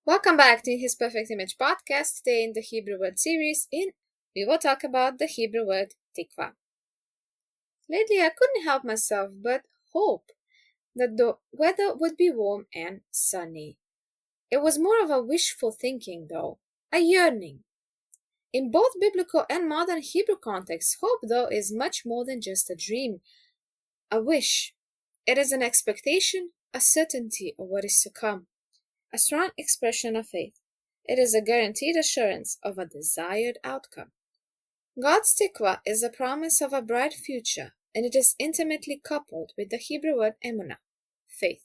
Welcome back to His Perfect Image podcast. Today in the Hebrew word series, we will talk about the Hebrew word Tikvah. Lately I couldn't help myself but hope that the weather would be warm and sunny. It was more of a wishful thinking though, a yearning. In both biblical and modern Hebrew contexts, hope though is much more than just a dream, a wish. It is an expectation, a certainty of what is to come. A strong expression of faith. It is a guaranteed assurance of a desired outcome. God's tikvah is a promise of a bright future, and it is intimately coupled with the Hebrew word emunah, faith.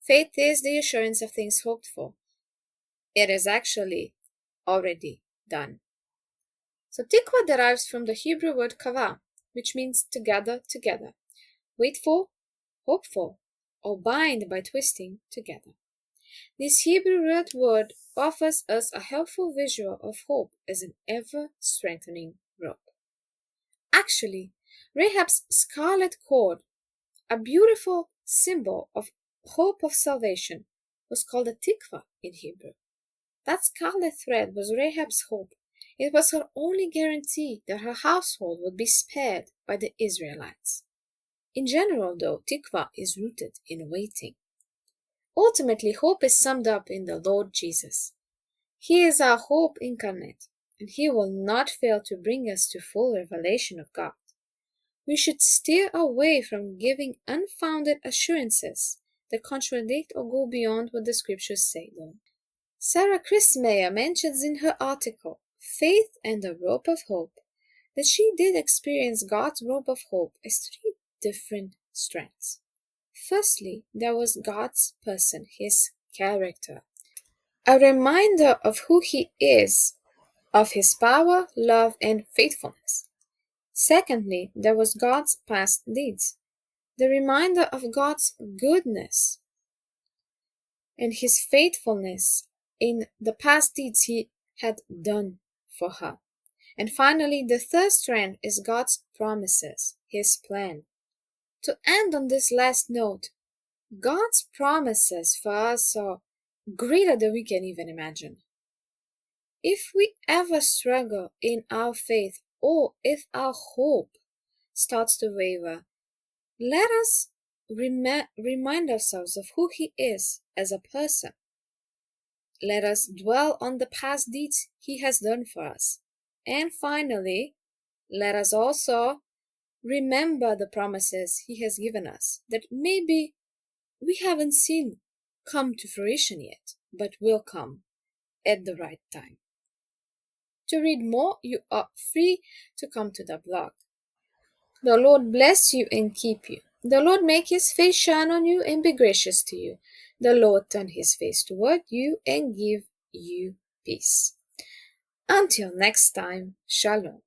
Faith is the assurance of things hoped for. It is actually already done. So tikvah derives from the Hebrew word kavah, which means to gather together, wait for, hope for, or bind by twisting together. This Hebrew root word offers us a helpful visual of hope as an ever-strengthening rope. Actually, Rahab's scarlet cord, a beautiful symbol of hope of salvation, was called a tikvah in Hebrew. That scarlet thread was Rahab's hope. It was her only guarantee that her household would be spared by the Israelites. In general, though, tikvah is rooted in waiting. Ultimately, hope is summed up in the Lord Jesus. He is our hope incarnate, and He will not fail to bring us to full revelation of God. We should steer away from giving unfounded assurances that contradict or go beyond what the scriptures say, though. Sarah Christmayer mentions in her article, Faith and the Rope of Hope, that she did experience God's rope of hope as three different strands. Firstly, there was God's person, His character, a reminder of who He is, of His power, love, and faithfulness. Secondly, there was God's past deeds, the reminder of God's goodness and His faithfulness in the past deeds He had done for her. And finally, the third strand is God's promises, His plan. To end on this last note, God's promises for us are greater than we can even imagine. If we ever struggle in our faith or if our hope starts to waver, let us remind ourselves of who He is as a person. Let us dwell on the past deeds He has done for us. And finally, let us also remember the promises He has given us that maybe we haven't seen come to fruition yet, but will come at the right time. To read more, you are free to come to the blog. The Lord bless you and keep you. The Lord make His face shine on you and be gracious to you. The Lord turn His face toward you and give you peace. Until next time, Shalom.